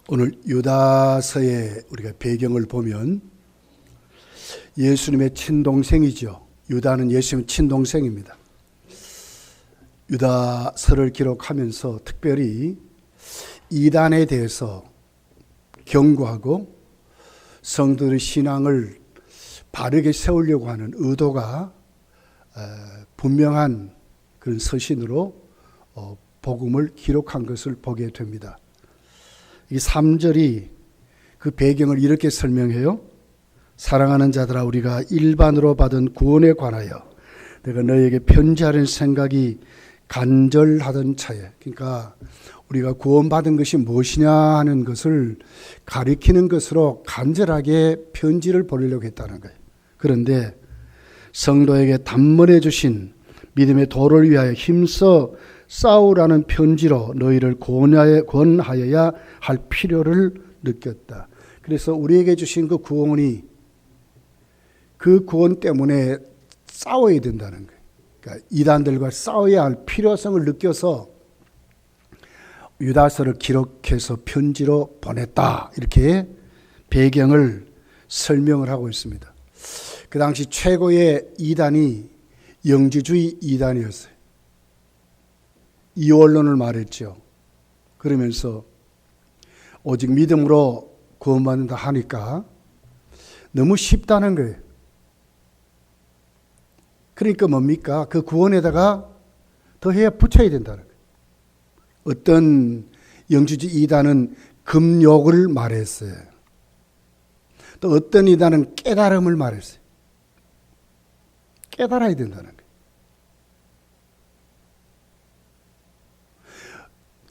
오늘 유다서의 우리가 배경을 보면 예수님의 친동생이죠. 유다는 예수님의 친동생입니다. 유다서를 기록하면서 특별히 이단에 대해서 경고하고 성도들의 신앙을 바르게 세우려고 하는 의도가 분명한 그런 서신으로 복음을 기록한 것을 보게 됩니다. 이 3절이 그 배경을 이렇게 설명해요. 사랑하는 자들아, 우리가 일반으로 받은 구원에 관하여 내가 너에게 편지하려는 생각이 간절하던 차에, 그러니까 우리가 구원받은 것이 무엇이냐 하는 것을 가리키는 것으로 간절하게 편지를 보내려고 했다는 거예요. 그런데 성도에게 단번에 주신 믿음의 도를 위하여 힘써 싸우라는 편지로 너희를 권하여야 할 필요를 느꼈다. 그래서 우리에게 주신 그 구원이, 그 구원 때문에 싸워야 된다는 거예요. 그러니까 이단들과 싸워야 할 필요성을 느껴서 유다서를 기록해서 편지로 보냈다. 이렇게 배경을 설명을 하고 있습니다. 그 당시 최고의 이단이 영지주의 이단이었어요. 이원론을 말했죠. 그러면서 오직 믿음으로 구원받는다 하니까 너무 쉽다는 거예요. 그러니까 뭡니까? 그 구원에다가 더해야 붙여야 된다는 거예요. 어떤 영지주의 이단은 금욕을 말했어요. 또 어떤 이단은 깨달음을 말했어요. 깨달아야 된다는 거예요.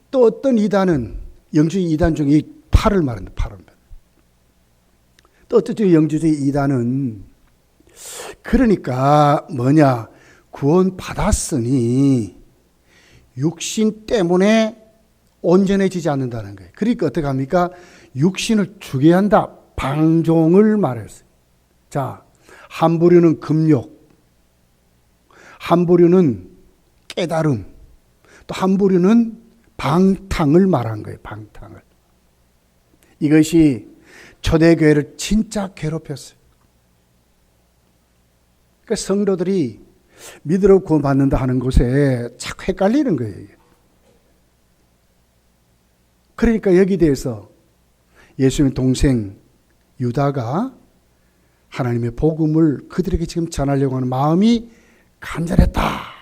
또 어떤 이단은 영주주의 이단 중에 이 팔을 말한다. 팔을. 또 어떤 영주주의 이단은 그러니까 뭐냐, 구원 받았으니 육신 때문에 온전해지지 않는다는 거예요. 그러니까 어떻게 합니까? 육신을 죽여야 한다. 방종을 말했어요. 자, 한 부류는 금욕, 한 부류는 깨달음, 또 한 부류는 방탕을 말한 거예요. 방탕을. 이것이 초대교회를 진짜 괴롭혔어요. 그러니까 성도들이 믿으러 구원받는다 하는 곳에 자꾸 헷갈리는 거예요. 그러니까 여기 대해서 예수님의 동생 유다가 하나님의 복음을 그들에게 지금 전하려고 하는 마음이 간절했다.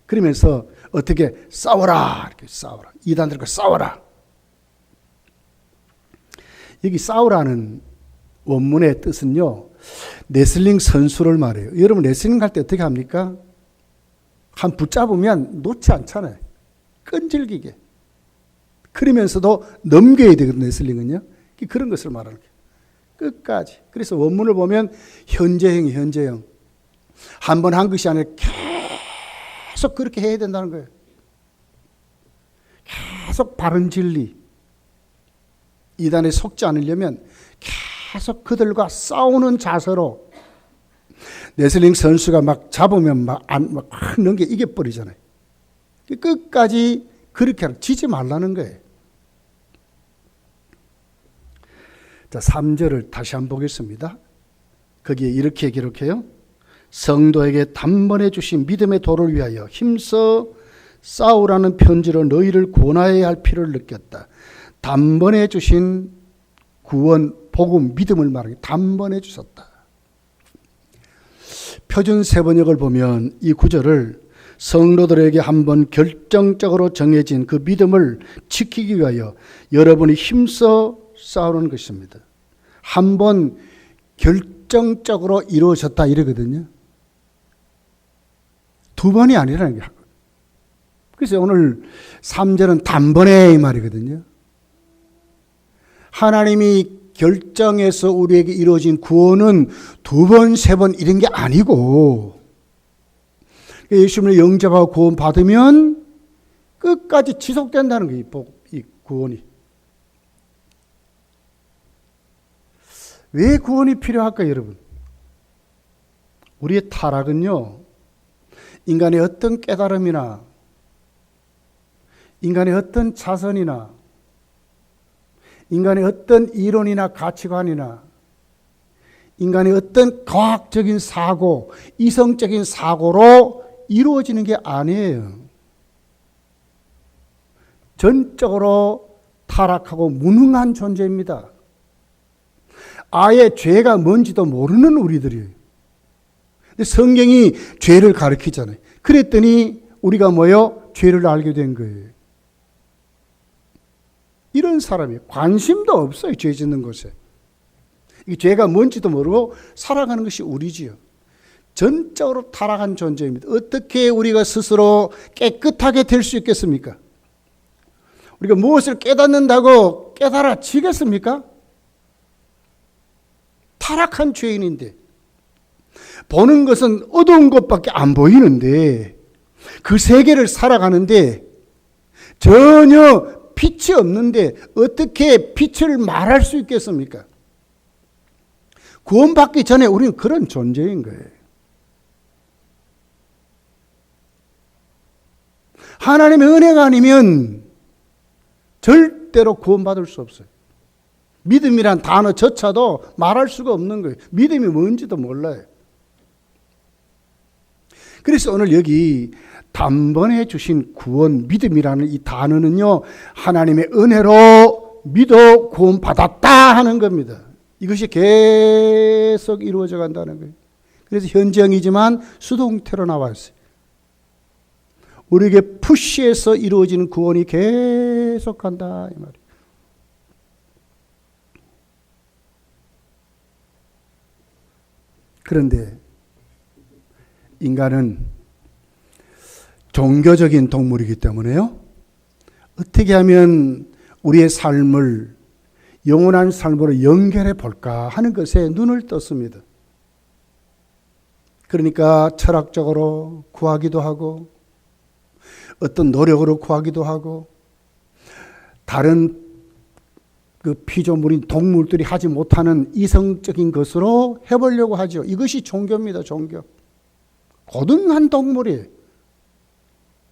그러면서 어떻게 싸워라. 이렇게 싸워라. 이단들과 싸워라. 여기 싸우라는 원문의 뜻은요, 레슬링 선수를 말해요. 여러분 레슬링 할 때 어떻게 합니까? 한 붙잡으면 놓지 않잖아요. 끈질기게. 그러면서도 넘겨야 되거든요. 레슬링은요. 그런 것을 말하는 거예요. 끝까지. 그래서 원문을 보면 현재형이 현재형. 한 번 한 것이 아니라 계속 그렇게 해야 된다는 거예요. 계속 바른 진리. 이단에 속지 않으려면 계속 그들과 싸우는 자세로. 레슬링 선수가 막 잡으면 막 넘겨 이겨버리잖아요. 끝까지 그렇게 지지 말라는 거예요. 자, 3절을 다시 한번 보겠습니다. 거기에 이렇게 기록해요. 성도에게 단번에 주신 믿음의 도를 위하여 힘써 싸우라는 편지로 너희를 권하여야 할 필요를 느꼈다. 단번에 주신 구원, 복음, 믿음을 말하기 단번에 주셨다. 표준 세번역을 보면 이 구절을 성도들에게 한번 결정적으로 정해진 그 믿음을 지키기 위하여 여러분이 힘써 싸우는 것입니다. 한번 결정적으로 이루어졌다 이러거든요. 두 번이 아니라는 게. 그래서 오늘 3절은 단번에 이 말이거든요. 하나님이 결정해서 우리에게 이루어진 구원은 두 번, 세 번 이런 게 아니고, 예수님을 영접하고 구원 받으면 끝까지 지속된다는 거예요. 이 구원이. 왜 구원이 필요할까요, 여러분? 우리의 타락은요, 인간의 어떤 깨달음이나 인간의 어떤 자선이나 인간의 어떤 이론이나 가치관이나 인간의 어떤 과학적인 사고, 이성적인 사고로 이루어지는 게 아니에요. 전적으로 타락하고 무능한 존재입니다. 아예 죄가 뭔지도 모르는 우리들이에요. 근데 성경이 죄를 가르치잖아요. 그랬더니 우리가 뭐요? 죄를 알게 된 거예요. 이런 사람이 관심도 없어요. 죄 짓는 것에. 이 죄가 뭔지도 모르고 살아가는 것이 우리지요. 전적으로 타락한 존재입니다. 어떻게 우리가 스스로 깨끗하게 될 수 있겠습니까? 우리가 무엇을 깨닫는다고 깨달아지겠습니까? 타락한 죄인인데 보는 것은 어두운 것밖에 안 보이는데 그 세계를 살아가는데 전혀 빛이 없는데 어떻게 빛을 말할 수 있겠습니까? 구원받기 전에 우리는 그런 존재인 거예요. 하나님의 은혜가 아니면 절대로 구원받을 수 없어요. 믿음이란 단어조차도 말할 수가 없는 거예요. 믿음이 뭔지도 몰라요. 그래서 오늘 여기 단번에 주신 구원, 믿음이라는 이 단어는요, 하나님의 은혜로 믿어 구원받았다 하는 겁니다. 이것이 계속 이루어져 간다는 거예요. 그래서 현정이지만 수동태로 나왔어요. 우리에게 푸시해서 이루어지는 구원이 계속 간다 이 말이에요. 그런데 인간은 종교적인 동물이기 때문에요. 어떻게 하면 우리의 삶을 영원한 삶으로 연결해 볼까 하는 것에 눈을 떴습니다. 그러니까 철학적으로 구하기도 하고 어떤 노력으로 구하기도 하고 다른 그 피조물인 동물들이 하지 못하는 이성적인 것으로 해보려고 하죠. 이것이 종교입니다. 종교. 고등한 동물이에요.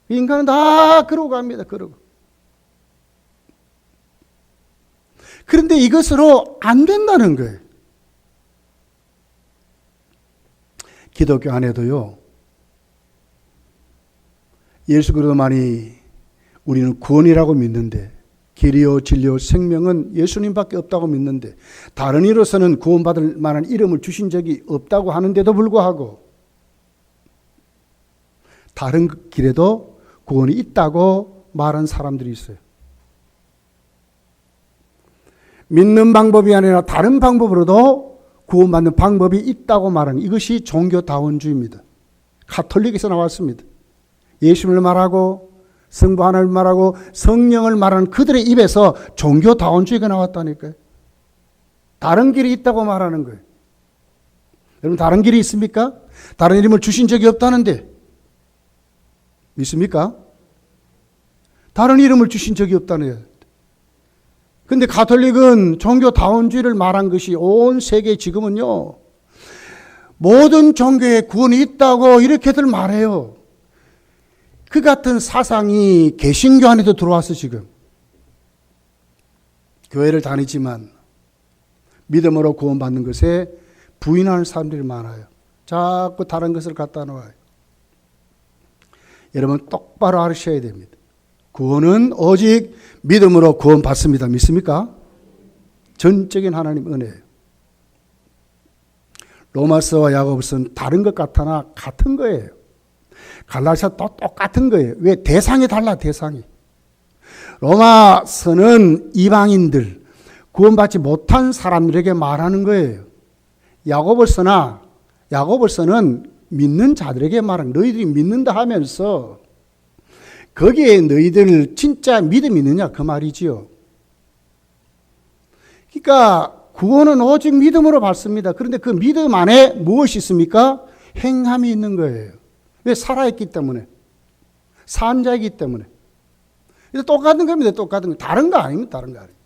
인간은 다 그러고 갑니다. 그러고. 그런데 이것으로 안 된다는 거예요. 기독교 안에도요. 예수 그리스도만이 우리는 구원이라고 믿는데 길이요 진리요 생명은 예수님밖에 없다고 믿는데 다른 이로서는 구원받을 만한 이름을 주신 적이 없다고 하는데도 불구하고 다른 길에도 구원이 있다고 말한 사람들이 있어요. 믿는 방법이 아니라 다른 방법으로도 구원받는 방법이 있다고 말하는 이것이 종교다원주의입니다. 가톨릭에서 나왔습니다. 예수님을 말하고 성부 하나님을 말하고 성령을 말하는 그들의 입에서 종교다원주의가 나왔다니까요. 다른 길이 있다고 말하는 거예요. 여러분 다른 길이 있습니까? 다른 이름을 주신 적이 없다는데 믿습니까? 다른 이름을 주신 적이 없다네요. 근데 가톨릭은 종교다원주의를 말한 것이 온 세계 지금은요. 모든 종교에 구원이 있다고 이렇게들 말해요. 그 같은 사상이 개신교 안에도 들어왔어 지금. 교회를 다니지만 믿음으로 구원받는 것에 부인하는 사람들이 많아요. 자꾸 다른 것을 갖다 놓아요. 여러분 똑바로 알으셔야 됩니다. 구원은 오직 믿음으로 구원받습니다. 믿습니까? 전적인 하나님 은혜예요. 로마서와 야고보서는 다른 것 같으나 같은 거예요. 갈라디아서도 똑같은 거예요. 왜? 대상이 달라 대상이. 로마서는 이방인들, 구원받지 못한 사람들에게 말하는 거예요. 야고보서는 믿는 자들에게 말하는 너희들이 믿는다 하면서 거기에 너희들 진짜 믿음이 있느냐 그 말이지요. 그러니까 구원은 오직 믿음으로 받습니다. 그런데 그 믿음 안에 무엇이 있습니까? 행함이 있는 거예요. 왜? 살아있기 때문에. 산 자이기 때문에. 똑같은 겁니다. 똑같은 거. 다른 거 아닙니다. 다른 거 아닙니다.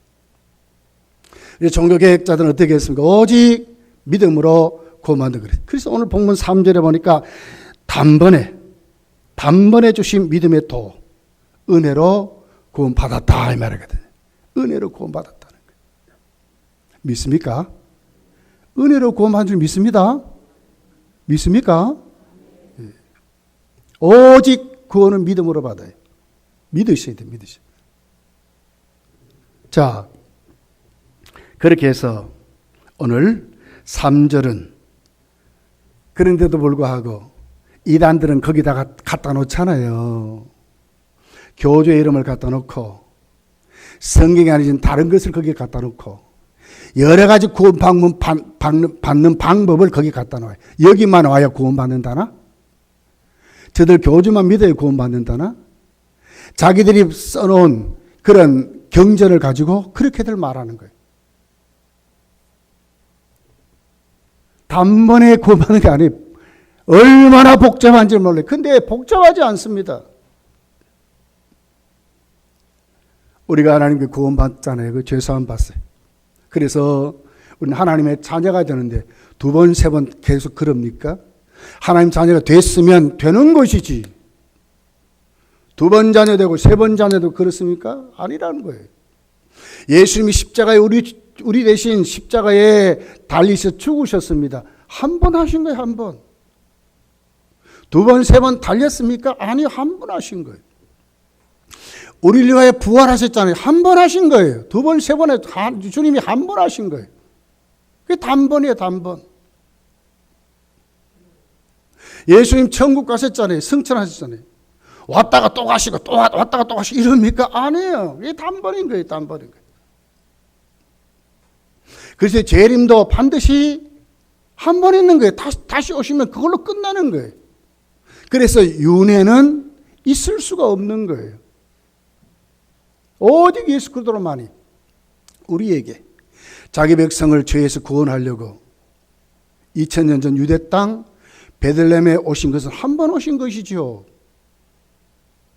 종교개혁자들은 어떻게 했습니까? 오직 믿음으로 구원받는 거예요. 그래서 오늘 본문 3절에 보니까 단번에 주신 믿음의 도, 은혜로 구원받았다 이 말이거든요. 은혜로 구원받았다는 거예요. 믿습니까? 은혜로 구원받은 줄 믿습니다. 믿습니까? 오직 구원은 믿음으로 받아요. 믿으셔야 돼요. 믿으셔야 돼요. 자, 그렇게 해서 오늘 3절은 그런데도 불구하고 이단들은 거기다가 갖다 놓잖아요. 교주의 이름을 갖다 놓고 성경이 아니진 다른 것을 거기에 갖다 놓고 여러 가지 구원 받는 방법을 거기 갖다 놓아요. 여기만 와야 구원 받는다나? 저들 교주만 믿어야 구원 받는다나? 자기들이 써놓은 그런 경전을 가지고 그렇게들 말하는 거예요. 단번에 구원받는 게 아니에요. 얼마나 복잡한지 몰라요. 근데 복잡하지 않습니다. 우리가 하나님께 구원받잖아요. 그 죄사함 받어요. 그래서 우리는 하나님의 자녀가 되는데 두 번, 세 번 계속 그럽니까? 하나님 자녀가 됐으면 되는 것이지. 두 번 자녀 되고 세 번 자녀 되고 그렇습니까? 아니라는 거예요. 예수님이 십자가에 우리 대신 십자가에 달리셔 죽으셨습니다. 한 번 하신 거예요. 한 번. 두 번, 세 번 달렸습니까? 아니, 한 번 하신 거예요. 우리를 위하여 부활하셨잖아요. 한 번 하신 거예요. 두 번, 세 번에 주님이 한 번 하신 거예요. 그게 단번이에요. 단번. 예수님 천국 가셨잖아요. 승천하셨잖아요. 왔다가 또 가시고 또 왔다가 또 가시고 이럽니까? 아니에요. 이게 단번인 거예요. 단번인 거예요. 그래서 재림도 반드시 한 번 있는 거예요. 다시 오시면 그걸로 끝나는 거예요. 그래서 윤회는 있을 수가 없는 거예요. 오직 예수 그리스도로만이 우리에게 자기 백성을 죄에서 구원하려고 2000년 전 유대 땅 베들레헴에 오신 것은 한 번 오신 것이죠.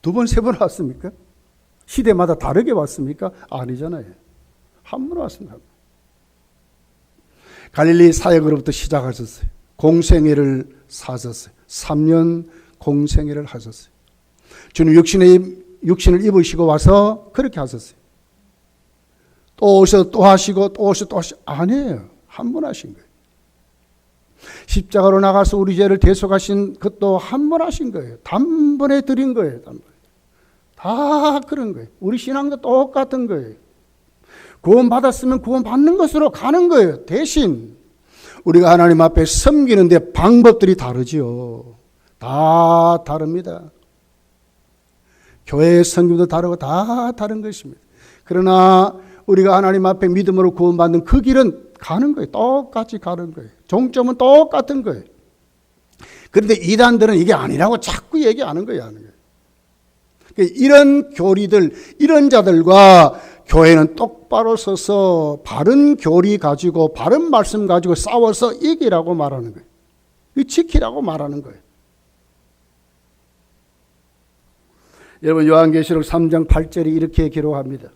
두 번, 세 번 왔습니까? 시대마다 다르게 왔습니까? 아니잖아요. 한 번 왔습니다. 갈릴리 사역으로부터 시작하셨어요. 공생애를 사셨어요. 3년 공생애를 하셨어요. 주님 육신을 입으시고 와서 그렇게 하셨어요. 또 오셔 또 하시고 또 오셔 또 하시고 아니에요. 한 번 하신 거예요. 십자가로 나가서 우리 죄를 대속하신 것도 한 번 하신 거예요. 단번에 드린 거예요. 단번에. 다 그런 거예요. 우리 신앙도 똑같은 거예요. 구원 받았으면 구원 받는 것으로 가는 거예요. 대신 우리가 하나님 앞에 섬기는데 방법들이 다르지요. 다 다릅니다. 교회의 섬김도 다르고 다 다른 것입니다. 그러나 우리가 하나님 앞에 믿음으로 구원받는 그 길은 가는 거예요. 똑같이 가는 거예요. 종점은 똑같은 거예요. 그런데 이단들은 이게 아니라고 자꾸 얘기하는 거예요. 이런 교리들, 이런 자들과 교회는 똑바로 서서 바른 교리 가지고 바른 말씀 가지고 싸워서 이기라고 말하는 거예요. 지키라고 말하는 거예요. 여러분 요한계시록 3장 8절이 이렇게 기록합니다.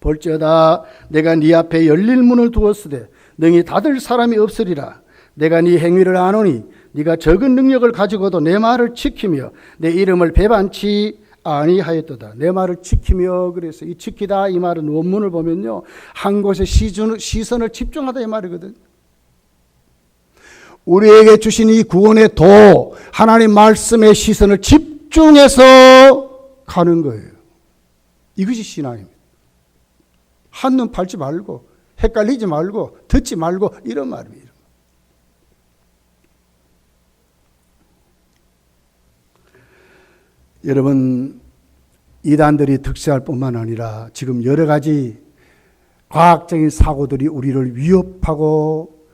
볼지어다 내가 네 앞에 열릴 문을 두었으되 능히 닫을 사람이 없으리라. 내가 네 행위를 아노니 네가 적은 능력을 가지고도 내 말을 지키며 내 이름을 배반치 아니하였도다. 내 말을 지키며 그래서 이 지키다 이 말은 원문을 보면요. 한 곳에 시선을 집중하다 이 말이거든. 우리에게 주신 이 구원의 도 하나님 말씀의 시선을 집중해서 가는 거예요. 이것이 신앙입니다. 한눈 팔지 말고 헷갈리지 말고 듣지 말고 이런 말입니다. 여러분 이단들이 득세할 뿐만 아니라 지금 여러 가지 과학적인 사고들이 우리를 위협하고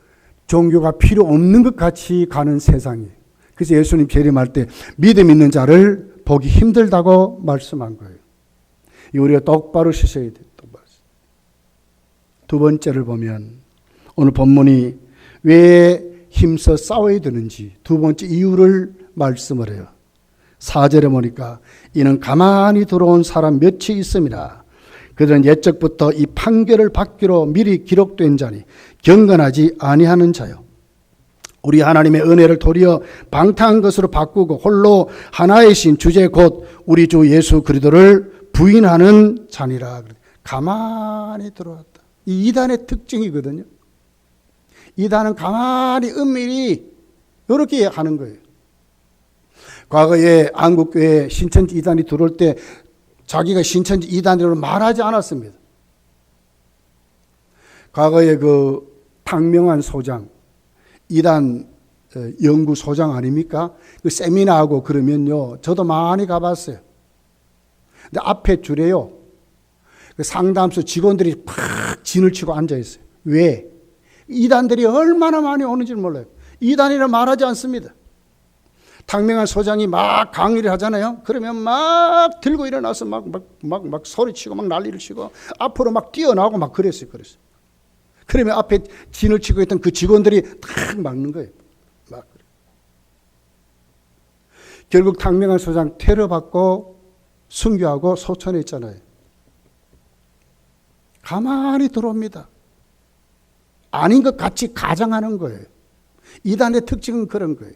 종교가 필요 없는 것 같이 가는 세상이에요. 그래서 예수님 재림할 때 믿음 있는 자를 보기 힘들다고 말씀한 거예요. 우리가 똑바로 서셔야 돼요. 두 번째를 보면 오늘 본문이 왜 힘써 싸워야 되는지 두 번째 이유를 말씀을 해요. 4절에 보니까 이는 가만히 들어온 사람 몇이 있습니다. 그들은 옛적부터 이 판결을 받기로 미리 기록된 자니 경건하지 아니하는 자요. 우리 하나님의 은혜를 도리어 방탕한 것으로 바꾸고 홀로 하나의 신 주제 곧 우리 주 예수 그리스도를 부인하는 자니라. 가만히 들어왔다. 이 이단의 특징이거든요. 이단은 가만히 은밀히 이렇게 하는 거예요. 과거에 안국교회 신천지 이단이 들어올 때 자기가 신천지 이단이라고 말하지 않았습니다. 과거에 그 탕명한 소장, 이단 연구소장 아닙니까? 그 세미나하고 그러면요, 저도 많이 가봤어요. 근데 앞에 줄에요, 그 상담소 직원들이 팍 진을 치고 앉아있어요. 왜? 이단들이 얼마나 많이 오는지 몰라요. 이단이라 말하지 않습니다. 탕명한 소장이 막 강의를 하잖아요. 그러면 막 들고 일어나서 막 소리치고 막 난리를 치고 앞으로 막 뛰어나오고 막 그랬어요. 그러면 앞에 진을 치고 있던 그 직원들이 탁 막는 거예요. 막. 결국 탕명한 소장 테러받고 순교하고 소천에 있잖아요. 가만히 들어옵니다. 아닌 것 같이 가장하는 거예요. 이단의 특징은 그런 거예요.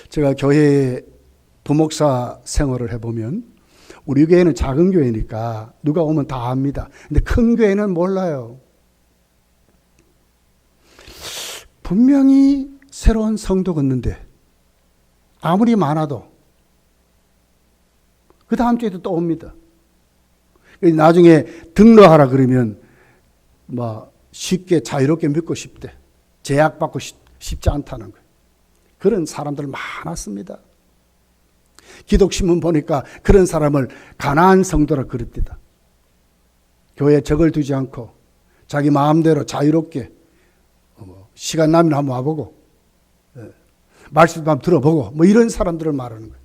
제가 교회에 부목사 생활을 해보면 우리 교회는 작은 교회니까 누가 오면 다 압니다. 근데 큰 교회는 몰라요. 분명히 새로운 성도 걷는데 아무리 많아도 그 다음 주에도 또 옵니다. 나중에 등록하라 그러면 쉽게 자유롭게 믿고 싶대. 제약받고 싶지 않다는 거예요. 그런 사람들 많았습니다. 기독신문 보니까 그런 사람을 가난한 성도라 그랬대다. 교회에 적을 두지 않고 자기 마음대로 자유롭게 시간 나면 한번 와보고 말씀도 한번 들어보고 이런 사람들을 말하는 거예요.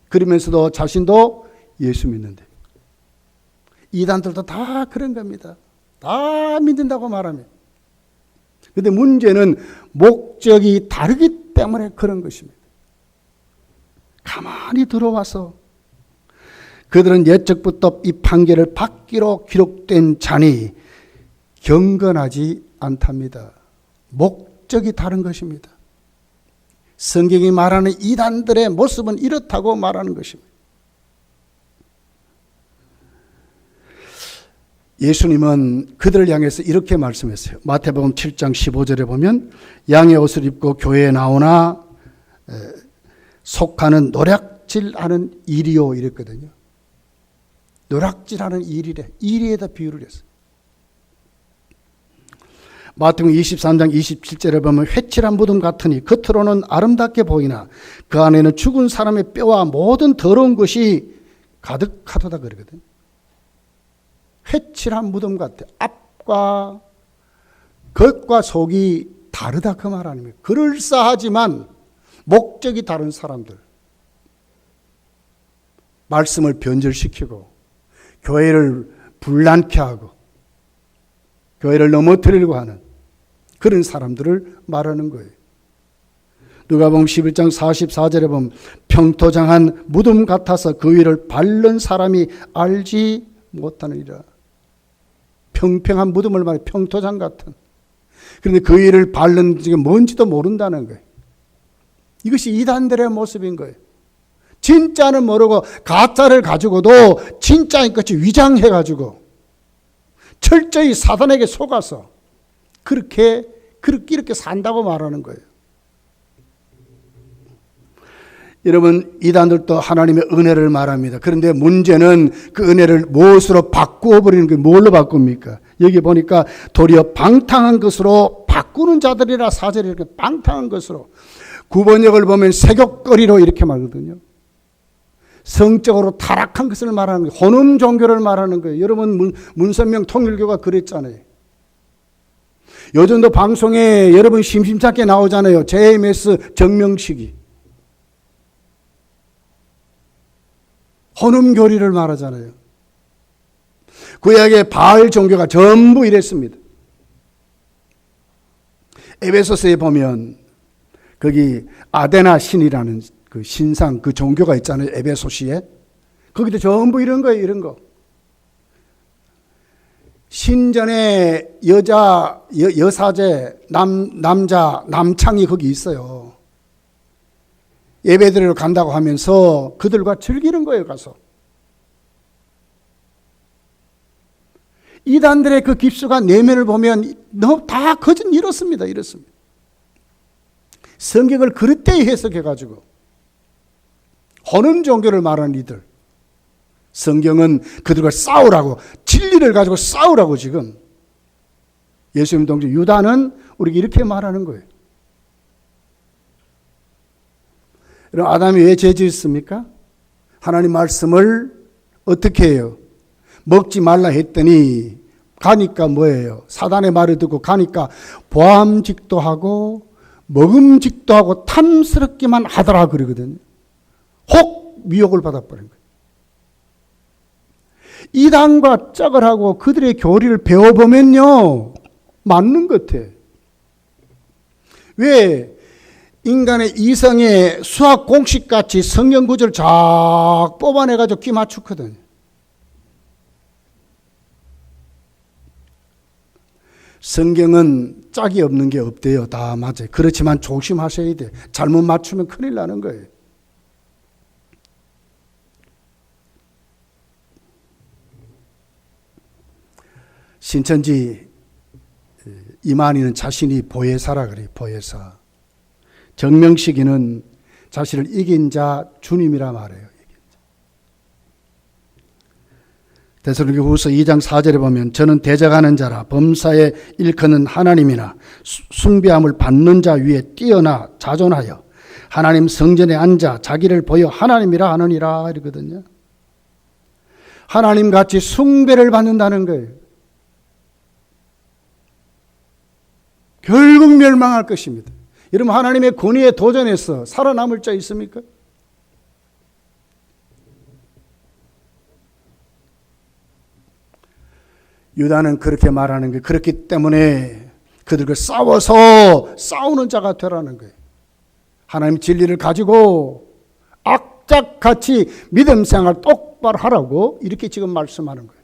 그러면서도 자신도 예수 믿는데 이단들도 다 그런 겁니다. 다 믿는다고 말하면. 그런데 문제는 목적이 다르기 때문에 그런 것입니다. 가만히 들어와서 그들은 옛적부터 이 판결을 받기로 기록된 자니 경건하지 않답니다. 목적이 다른 것입니다. 성경이 말하는 이단들의 모습은 이렇다고 말하는 것입니다. 예수님은 그들을 향해서 이렇게 말씀했어요. 마태복음 7장 15절에 보면 양의 옷을 입고 교회에 나오나 속하는 노략질하는 일이요 이랬거든요. 노략질하는 일이래. 일에다 비유를 했어요. 마태복음 23장 27절에 보면 회칠한 무덤 같으니 겉으로는 아름답게 보이나 그 안에는 죽은 사람의 뼈와 모든 더러운 것이 가득하도다 그러거든요. 회칠한 무덤 같아. 앞과 겉과 속이 다르다 그 말 아닙니까? 그럴싸하지만 목적이 다른 사람들. 말씀을 변절시키고 교회를 분란케 하고 교회를 넘어뜨리려고 하는 그런 사람들을 말하는 거예요. 누가복음 11장 44절에 보면 평토장한 무덤 같아서 그 위를 밟는 사람이 알지 못하느니라. 평평한 무덤을 말해 평토장 같은. 그런데 그 위를 밟는 지금 뭔지도 모른다는 거예요. 이것이 이단들의 모습인 거예요. 진짜는 모르고 가짜를 가지고도 진짜인 것이 위장해가지고 철저히 사단에게 속아서 그렇게 이렇게 산다고 말하는 거예요. 여러분, 이단들도 하나님의 은혜를 말합니다. 그런데 문제는 그 은혜를 무엇으로 바꾸어 버리는 게 뭘로 바꿉니까? 여기 보니까 도리어 방탕한 것으로 바꾸는 자들이라 사절이 이렇게 방탕한 것으로. 9번역을 보면 세욕거리로 이렇게 말하거든요. 성적으로 타락한 것을 말하는 거예요. 혼음 종교를 말하는 거예요. 여러분 문선명 통일교가 그랬잖아요. 요즘도 방송에 여러분 심심찮게 나오잖아요. JMS 정명식이. 혼음교리를 말하잖아요. 구약의 바알 종교가 전부 이랬습니다. 에베소서에 보면 거기 아데나 신이라는 그 신상, 그 종교가 있잖아요. 에베소시에. 거기도 전부 이런 거예요. 이런 거. 신전에 여사제, 남자, 남창이 거기 있어요. 예배드리러 간다고 하면서 그들과 즐기는 거예요. 가서. 이단들의 그 깁스가 내면을 보면 너무 다 거짓 이렇습니다. 이렇습니다. 성경을 그릇되이 해석해가지고 혼은 종교를 말하는 이들, 성경은 그들과 싸우라고, 진리를 가지고 싸우라고 지금 예수님 동지 유다는 우리에게 이렇게 말하는 거예요. 여러분, 아담이 왜 죄 지었습니까? 하나님 말씀을 어떻게 해요? 먹지 말라 했더니 가니까 뭐예요? 사단의 말을 듣고 가니까 보암직도 하고 먹음직도 하고 탐스럽기만 하더라 그러거든요. 혹 미혹을 받아버린 거예요. 이단과 짝을 하고 그들의 교리를 배워보면요, 맞는 것 같아. 왜? 인간의 이성의 수학 공식같이 성경 구절을 쫙 뽑아내가지고 끼 맞추거든요. 성경은 짝이 없는 게 없대요. 다 맞아요. 그렇지만 조심하셔야 돼. 잘못 맞추면 큰일 나는 거예요. 신천지 이만희는 자신이 보혜사라 그래요. 보혜사. 정명식이는 자신을 이긴 자 주님이라 말해요. 데살로니가 후서 2장 4절에 보면 저는 대적하는 자라 범사에 일컫는 하나님이나 숭배함을 받는 자 위에 뛰어나 자존하여 하나님 성전에 앉아 자기를 보여 하나님이라 하느니라 이러거든요. 하나님같이 숭배를 받는다는 거예요. 결국 멸망할 것입니다. 여러분, 하나님의 권위에 도전해서 살아남을 자 있습니까? 유다는 그렇게 말하는 거예요. 그렇기 때문에 그들과 싸워서 싸우는 자가 되라는 거예요. 하나님 진리를 가지고 악착같이 믿음 생활 똑바로 하라고 이렇게 지금 말씀하는 거예요.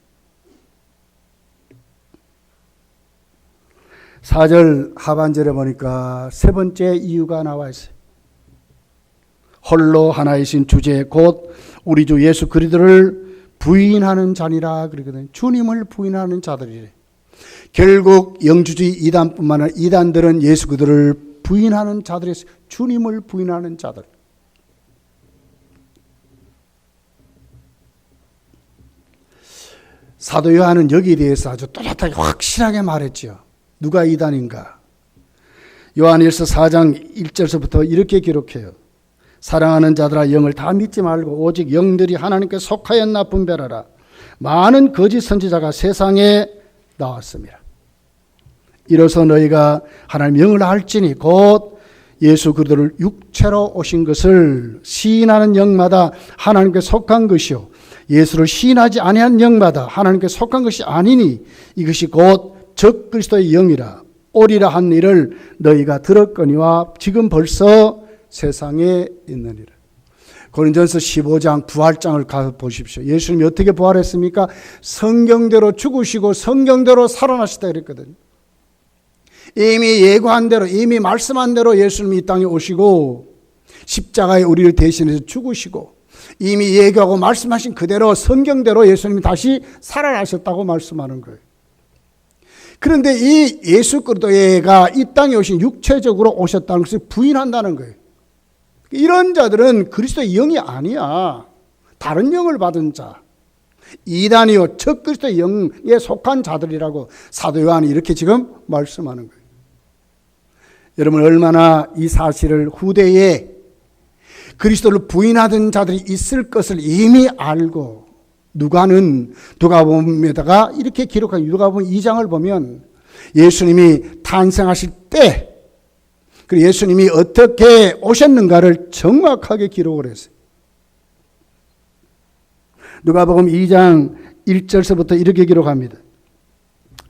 4절 하반절에 보니까 세 번째 이유가 나와 있어요. 홀로 하나이신 주제 곧 우리 주 예수 그리스도를 부인하는 자니라 그러거든요. 주님을 부인하는 자들이래. 결국 영주주의 이단뿐만 아니라 이단들은 예수 그리스도를 부인하는 자들이었어요. 주님을 부인하는 자들. 사도 요한은 여기에 대해서 아주 또렷하게 확실하게 말했죠. 누가 이단인가? 요한일서 4장 1절서부터 이렇게 기록해요. 사랑하는 자들아 영을 다 믿지 말고 오직 영들이 하나님께 속하였나 분별하라. 많은 거짓 선지자가 세상에 나왔습니다. 이로써 너희가 하나님 영을 알지니 곧 예수 그리스도를 육체로 오신 것을 시인하는 영마다 하나님께 속한 것이요 예수를 시인하지 아니한 영마다 하나님께 속한 것이 아니니 이것이 곧 적그리스도의 영이라 오리라 한 일을 너희가 들었거니와 지금 벌써 세상에 있느니라. 고린도전서 15장 부활장을 가보십시오. 예수님이 어떻게 부활했습니까? 성경대로 죽으시고 성경대로 살아나시다 그랬거든요. 이미 예고한 대로 이미 말씀한 대로 예수님이 이 땅에 오시고 십자가에 우리를 대신해서 죽으시고 이미 예고하고 말씀하신 그대로 성경대로 예수님이 다시 살아나셨다고 말씀하는 거예요. 그런데 이 예수 그리스도가 이 땅에 오신 육체적으로 오셨다는 것을 부인한다는 거예요. 이런 자들은 그리스도의 영이 아니야. 다른 영을 받은 자. 이단이요 적그리스도의 영에 속한 자들이라고 사도 요한이 이렇게 지금 말씀하는 거예요. 여러분 얼마나 이 사실을 후대에 그리스도를 부인하던 자들이 있을 것을 이미 알고 누가복음에다가 이렇게 기록한 누가복음 2장을 보면 예수님이 탄생하실 때 그리고 예수님이 어떻게 오셨는가를 정확하게 기록을 했어요. 누가복음 2장 1절서부터 이렇게 기록합니다.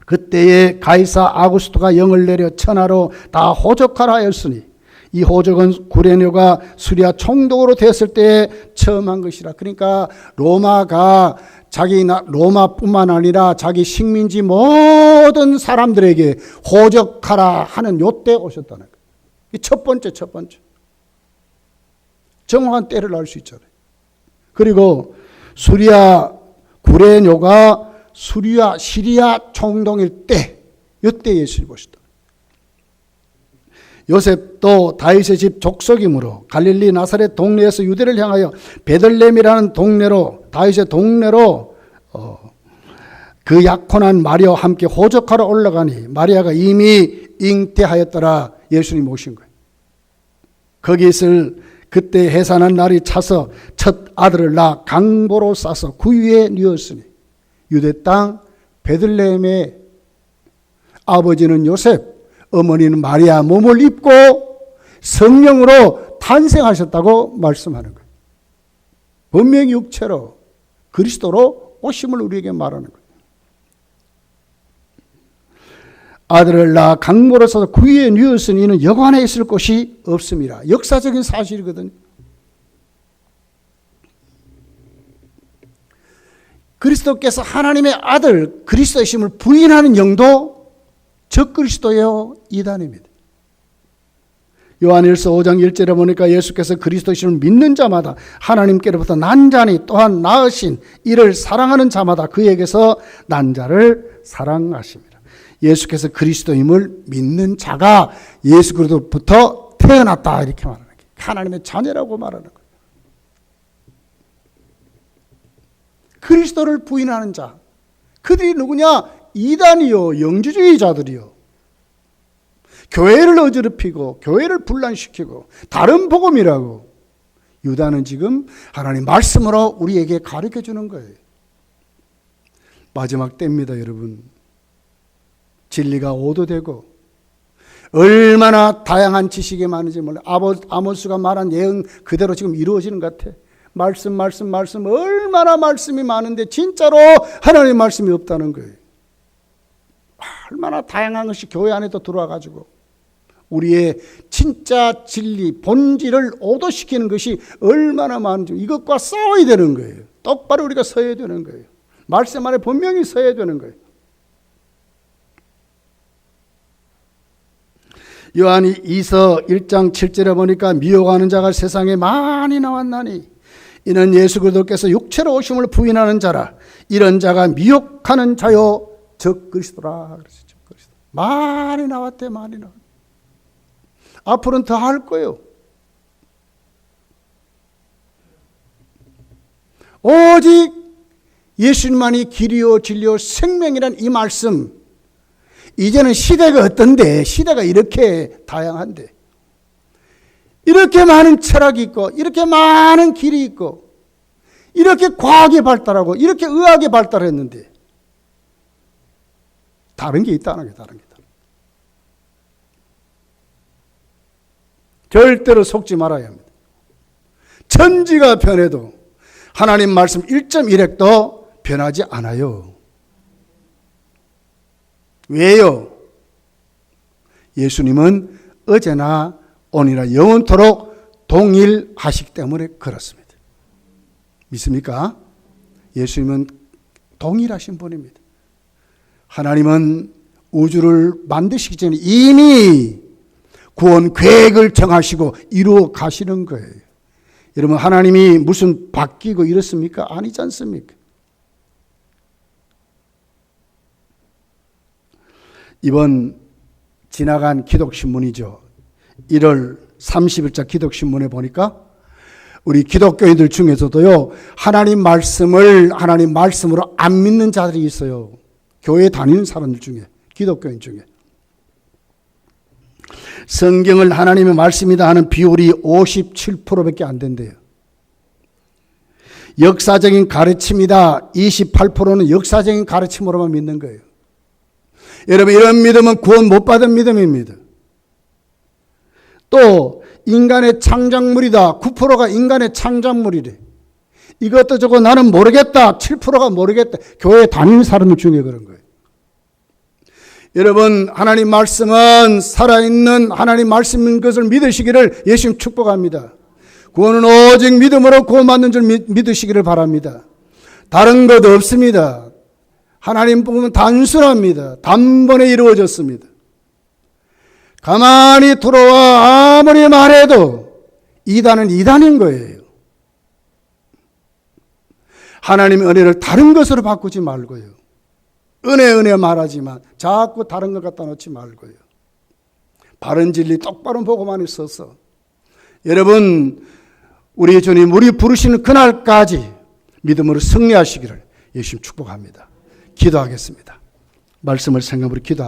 그때에 가이사 아구스토가 영을 내려 천하로 다 호적하라 하였으니 이 호적은 구레네오가 수리아 총독으로 됐을 때에 처음 한 것이라. 그러니까 로마가 로마뿐만 아니라 자기 식민지 모든 사람들에게 호적하라 하는 요때 오셨다는 거예요. 이 첫 번째. 정확한 때를 알 수 있잖아요. 그리고 수리아 구레네오가 시리아 총독일 때, 이때 예수를 보시다. 요셉도 다윗의 집 족속이므로 갈릴리 나사렛 동네에서 유대를 향하여 베들레헴이라는 동네로, 다윗의 동네로 그 약혼한 마리아와 함께 호적하러 올라가니 마리아가 이미 잉태하였더라. 예수님이 오신 거예요. 거기 있을 그때 해산한 날이 차서 첫 아들을 낳아 강보로 싸서 구유에 누웠으니 유대 땅 베들레헴의 아버지는 요셉, 어머니는 마리아 몸을 입고 성령으로 탄생하셨다고 말씀하는 거예요. 분명히 육체로 그리스도로 오심을 우리에게 말하는 거예요. 아들을 낳아 강보로 싸서 구유에 누웠으니 이는 여관에 있을 곳이 없습니다. 역사적인 사실이거든요. 그리스도께서 하나님의 아들 그리스도이심을 부인하는 영도 적그리스도요 이단입니다. 요한일서 5장 1절에 보니까 예수께서 그리스도이심을 믿는 자마다 하나님께로부터 난 자니 또한 낳으신 이를 사랑하는 자마다 그에게서 난 자를 사랑하십니다. 예수께서 그리스도임을 믿는 자가 예수 그리스도부터 태어났다 이렇게 말하는 거예요. 하나님의 자녀라고 말하는 거예요. 그리스도를 부인하는 자, 그들이 누구냐? 이단이요, 영주주의자들이요. 교회를 어지럽히고 교회를 분란시키고 다른 복음이라고. 유다는 지금 하나님 말씀으로 우리에게 가르쳐주는 거예요. 마지막 때입니다, 여러분. 진리가 오도되고 얼마나 다양한 지식이 많은지 몰라요. 아모스가 말한 예언 그대로 지금 이루어지는 것 같아. 말씀 얼마나 말씀이 많은데 진짜로 하나님의 말씀이 없다는 거예요. 얼마나 다양한 것이 교회 안에도 들어와가지고 우리의 진짜 진리 본질을 오도시키는 것이 얼마나 많은지 이것과 싸워야 되는 거예요. 똑바로 우리가 서야 되는 거예요. 말씀 안에 분명히 서야 되는 거예요. 요한이 2서 1장 7절에 보니까 미혹하는 자가 세상에 많이 나왔나니 이는 예수 그리스도께서 육체로 오심을 부인하는 자라. 이런 자가 미혹하는 자요 적그리스도라. 적그리스도. 많이 나왔대. 많이 나왔대. 앞으로는 더 할 거예요. 오직 예수님만이 길이요 진리요 생명이란 이 말씀. 이제는 시대가 어떤데, 시대가 이렇게 다양한데, 이렇게 많은 철학이 있고, 이렇게 많은 길이 있고, 이렇게 과학이 발달하고, 이렇게 의학이 발달했는데, 다른 게 있다는 게 다른 게. 절대로 속지 말아야 합니다. 천지가 변해도 하나님 말씀 1.1핵도 변하지 않아요. 왜요? 예수님은 어제나 오늘이나 영원토록 동일하시기 때문에 그렇습니다. 믿습니까? 예수님은 동일하신 분입니다. 하나님은 우주를 만드시기 전에 이미 구원 계획을 정하시고 이루어 가시는 거예요. 여러분, 하나님이 무슨 바뀌고 이렇습니까? 아니지 않습니까? 이번 지나간 기독신문이죠. 1월 30일자 기독신문에 보니까 우리 기독교인들 중에서도요, 하나님 말씀으로 안 믿는 자들이 있어요. 교회 다니는 사람들 중에, 기독교인 중에. 성경을 하나님의 말씀이다 하는 비율이 57%밖에 안 된대요. 역사적인 가르침이다 28%는 역사적인 가르침으로만 믿는 거예요. 여러분, 이런 믿음은 구원 못 받은 믿음입니다. 또 인간의 창작물이다 9%가 인간의 창작물이래. 이것도 저거 나는 모르겠다 7%가 모르겠다. 교회 다니는 사람들 중에 그런 거예요. 여러분, 하나님 말씀은 살아있는 하나님 말씀인 것을 믿으시기를 예수님 축복합니다. 구원은 오직 믿음으로 구원받는 줄 믿으시기를 바랍니다. 다른 것 없습니다. 하나님 복음은 단순합니다. 단번에 이루어졌습니다. 가만히 들어와 아무리 말해도 이단은 이단인 거예요. 하나님의 은혜를 다른 것으로 바꾸지 말고요. 은혜 말하지만 자꾸 다른 것 갖다 놓지 말고요. 바른 진리 똑바로 보고만 있어서 여러분 우리 주님 우리 부르시는 그날까지 믿음으로 승리하시기를 예수님 축복합니다. 기도하겠습니다. 말씀을 생각으로 기도합니다.